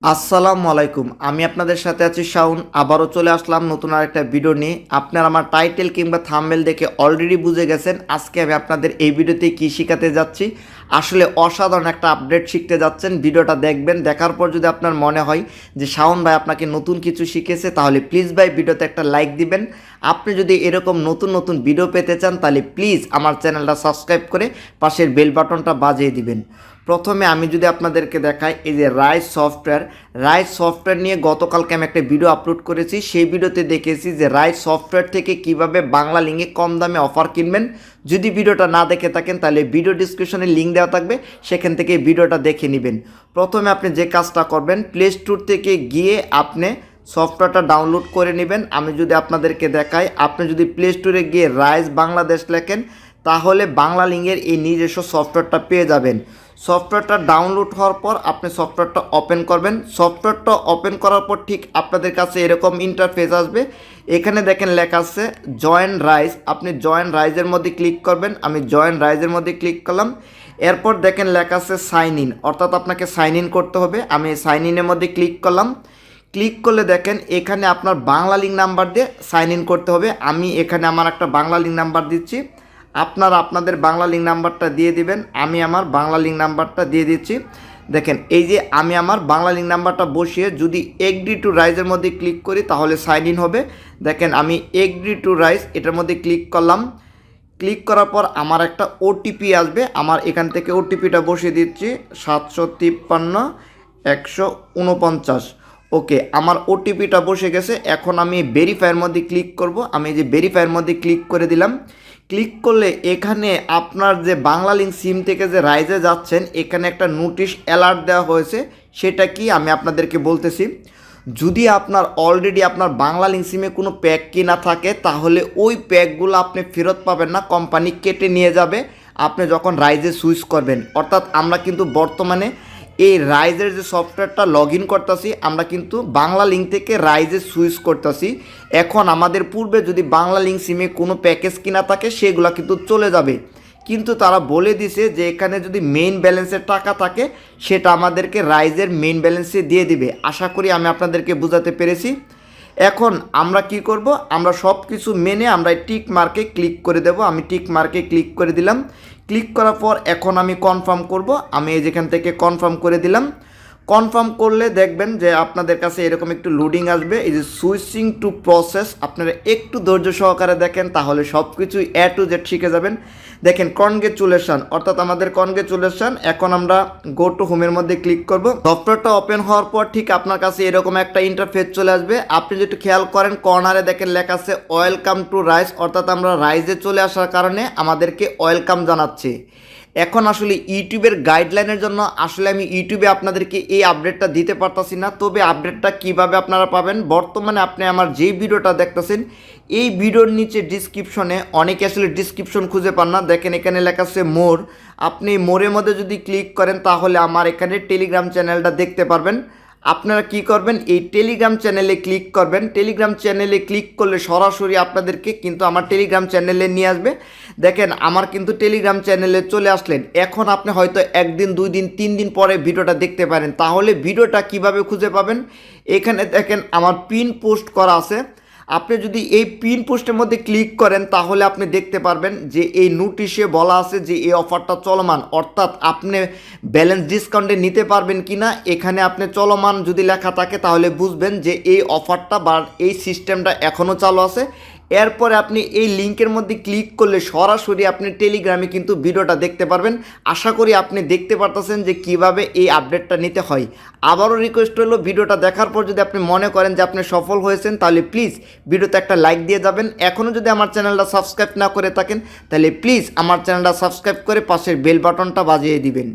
আসসালামু আলাইকুম। আমি আপনাদের সাথে আছি শাওন। আবারও চলে আসলাম নতুন আরেকটা ভিডিও নিয়ে। আপনারা আমার টাইটেল কিংবা থাম্বনেল দেখে অলরেডি বুঝে গেছেন আজকে আমি আপনাদের এই ভিডিওতে কী শেখাতে যাচ্ছি। আসলে অসাধারণ একটা আপডেট শিখতে যাচ্ছেন। ভিডিওটা দেখবেন, দেখার পর যদি আপনার মনে হয় যে শাওন ভাই আপনাকে নতুন কিছু শিখেছে, তাহলে প্লিজ ভাই ভিডিওতে একটা লাইক দিবেন। আপনি যদি এরকম নতুন নতুন ভিডিও পেতে চান তাহলে প্লিজ আমার চ্যানেলটা সাবস্ক্রাইব করে পাশের বেল বাটনটা বাজিয়ে দিবেন। প্রথমে আমি যদি আপনাদেরকে দেখাই, এই যে রাইস সফটওয়্যার নিয়ে গতকালকে আমি একটা ভিডিও আপলোড করেছি। সেই ভিডিওতে দেখেছি যে রাইস সফটওয়্যার থেকে কিভাবে বাংলা লিঙ্কে কম দামে অফার কিনবেন। যদি ভিডিওটা না দেখে থাকেন তাহলে ভিডিও ডিসক্রিপশনে লিঙ্ক দেওয়া থাকবে, সেখান থেকে ভিডিওটা দেখে নেবেন। প্রথমে আপনি যে কাজটা করবেন, প্লে স্টোর থেকে গিয়ে আপনি সফটওয়্যারটা ডাউনলোড করে নেবেন। আমি যদি আপনাদেরকে দেখাই, আপনি যদি প্লে স্টোরে গিয়ে রাইস বাংলাদেশ লেখেন তাহলে বাংলা লিঙ্কের এই নিজস্ব সফটওয়্যারটা পেয়ে যাবেন। সফটওয়্যারটা ডাউনলোড হওয়ার পর আপনি সফটওয়্যারটা ওপেন করবেন। সফটওয়্যারটা ওপেন করার পর ঠিক আপনাদের কাছে এরকম ইন্টারফেস আসবে। এখানে দেখেন লেখা আছে জয়েন রাইস। আপনি জয়েন রাইজের মধ্যে ক্লিক করবেন। আমি জয়েন রাইজের মধ্যে ক্লিক করলাম। এরপর দেখেন লেখা আছে সাইন ইন, অর্থাৎ আপনাকে সাইন ইন করতে হবে। আমি সাইন ইনের মধ্যে ক্লিক করলাম। ক্লিক করলে দেখেন এখানে আপনার বাংলা লিঙ্ক নাম্বার দিয়ে সাইন ইন করতে হবে। আমি এখানে আমার একটা বাংলা লিঙ্ক নাম্বার দিচ্ছি, আপনারা আপনাদের বাংলা লিঙ্ক নাম্বারটা দিয়ে দিবেন। আমি আমার বাংলা লিঙ্ক নাম্বারটা দিয়ে দিচ্ছি। দেখেন এই যে আমি আমার বাংলা লিঙ্ক নাম্বারটা বসিয়ে যদি এগ্রি টু রাইজের মধ্যে ক্লিক করি তাহলে সাইন ইন হবে। দেখেন আমি এগ্রি টু রাইজ এটার মধ্যে ক্লিক করলাম। ক্লিক করার পর আমার একটা ওটিপি আসবে। আমার এখান থেকে ওটিপিটা বসিয়ে দিচ্ছি 753 149। ওকে, আমার ওটিপিটা বসে গেছে। এখন আমি ভেরিফাইয়ের মধ্যে ক্লিক করব। আমি যে ভেরিফাইয়ের মধ্যে ক্লিক করে দিলাম। ক্লিক করলে এখানে আপনার যে বাংলা লিঙ্ক সিম থেকে যে রাইজে যাচ্ছেন, এখানে একটা নোটিশ অ্যালার্ট দেওয়া হয়েছে। সেটা কি আমি আপনাদেরকে বলতেছি। যদি আপনার অলরেডি আপনার বাংলা লিঙ্ক সিমে কোনো প্যাক কিনা থাকে তাহলে ওই প্যাকগুলো আপনি ফেরত পাবেন না, কোম্পানি কেটে নিয়ে যাবে আপনি যখন রাইজে সুইচ করবেন। অর্থাৎ আমরা কিন্তু বর্তমানে এই রাইজের যে সফটওয়্যারটা লগ ইন করতেছি, আমরা কিন্তু বাংলা লিঙ্ক থেকে রাইজে সুইচ করতেছি। এখন আমাদের পূর্বে যদি বাংলা লিঙ্ক সিমে কোনো প্যাকেজ কিনা থাকে সেগুলো কিন্তু চলে যাবে, কিন্তু তারা বলে দিছে যে এখানে যদি মেইন ব্যালেন্সের টাকা থাকে সেটা আমাদেরকে রাইজের মেইন ব্যালেন্সে দিয়ে দিবে। আশা করি আমি আপনাদেরকে বোঝাতে পেরেছি। এখন আমরা কি করব, আমরা সব কিছু মেনে আমরা টিক মার্কে ক্লিক করে দেব। আমি টিক মার্কে ক্লিক করে দিলাম। ক্লিক করার পর এখন আমি কনফার্ম করব। আমি এই যেখান থেকে কনফার্ম করে দিলাম। কনফার্ম করলে দেখবেন যে আপনাদের কাছে এরকম একটু লোডিং আসবে, এই যে সুইচিং টু প্রসেস। আপনারা একটু ধৈর্য সহকারে দেখেন, তাহলে সব কিছুই এ টু জেড শিখে যাবেন। দেখেন কনগ্রেচুলেশন, অর্থাৎ আমাদের কনগ্রেচুলেশন। এখন আমরা গো টু হোমের মধ্যে ক্লিক করব। সফটওয়্যারটা ওপেন হওয়ার পর ঠিক আপনার কাছে এরকম একটা ইন্টারফেস চলে আসবে। আপনি যদি খেয়াল করেন কর্নারে দেখেন লেখা আছে ওয়েলকাম টু রাইস, অর্থাৎ আমরা রাইজে চলে আসার কারণে আমাদেরকে ওয়েলকাম জানাচ্ছে। এখন আসলে ইউটিউবের গাইডলাইনের জন্য আসলে আমি ইউটিউবে আপনাদেরকে এই আপডেটটা দিতে পারতাছি না। তবে আপডেটটা কিভাবে আপনারা পাবেন, বর্তমানে আপনি আমার যেই ভিডিওটা দেখতেছেন এই ভিডিওর নিচে ডিসক্রিপশনে অনেকে আসলে ডিসক্রিপশন খুঁজে পান না। দেখেন এখানে লেখা আছে মোর। আপনি মোরের মধ্যে যদি ক্লিক করেন তাহলে আমার এখানে টেলিগ্রাম চ্যানেলটা দেখতে পারবেন। আপনারা কি করবেন, এই টেলিগ্রাম চ্যানেলে ক্লিক করবেন। টেলিগ্রাম চ্যানেলে ক্লিক করলে সরাসরি আপনাদেরকে কিন্তু আমার টেলিগ্রাম চ্যানেলে নিয়ে আসবে। দেখেন আমার কিন্তু টেলিগ্রাম চ্যানেলে চলে আসলেন। এখন আপনি হয়তো একদিন, 2 দিন, 3 দিন পরে ভিডিওটা দেখতে পারেন। তাহলে ভিডিওটা কিভাবে খুঁজে পাবেন, এখানে দেখেন আমার পিন পোস্ট করা আছে। আপনি যদি এই পিন পোস্টের মধ্যে ক্লিক করেন তাহলে আপনি দেখতে পারবেন যে এই নোটিশে বলা আছে যে এই অফারটা চলমান, অর্থাৎ আপনি ব্যালেন্স ডিসকাউন্টে নিতে পারবেন কি না। এখানে আপনি চলমান যদি লেখা থাকে তাহলে বুঝবেন যে এই অফারটা বা এই সিস্টেমটা এখনও চালু আছে। এরপরে আপনি এই লিঙ্কের মধ্যে ক্লিক করলে সরাসরি আপনি টেলিগ্রামে কিন্তু ভিডিওটা দেখতে পারবেন। আশা করি আপনি দেখতে পারতেছেন যে কিভাবে এই আপডেটটা নিতে হয়। আবারও রিকোয়েস্ট হলো, ভিডিওটা দেখার পর যদি আপনি মনে করেন যে আপনি সফল হয়েছেন তাহলে প্লিজ ভিডিওতে একটা লাইক দিয়ে যাবেন। এখনও যদি আমার চ্যানেলটা সাবস্ক্রাইব না করে থাকেন তাহলে প্লিজ আমার চ্যানেলটা সাবস্ক্রাইব করে পাশের বেল বাটনটা বাজিয়ে দিবেন।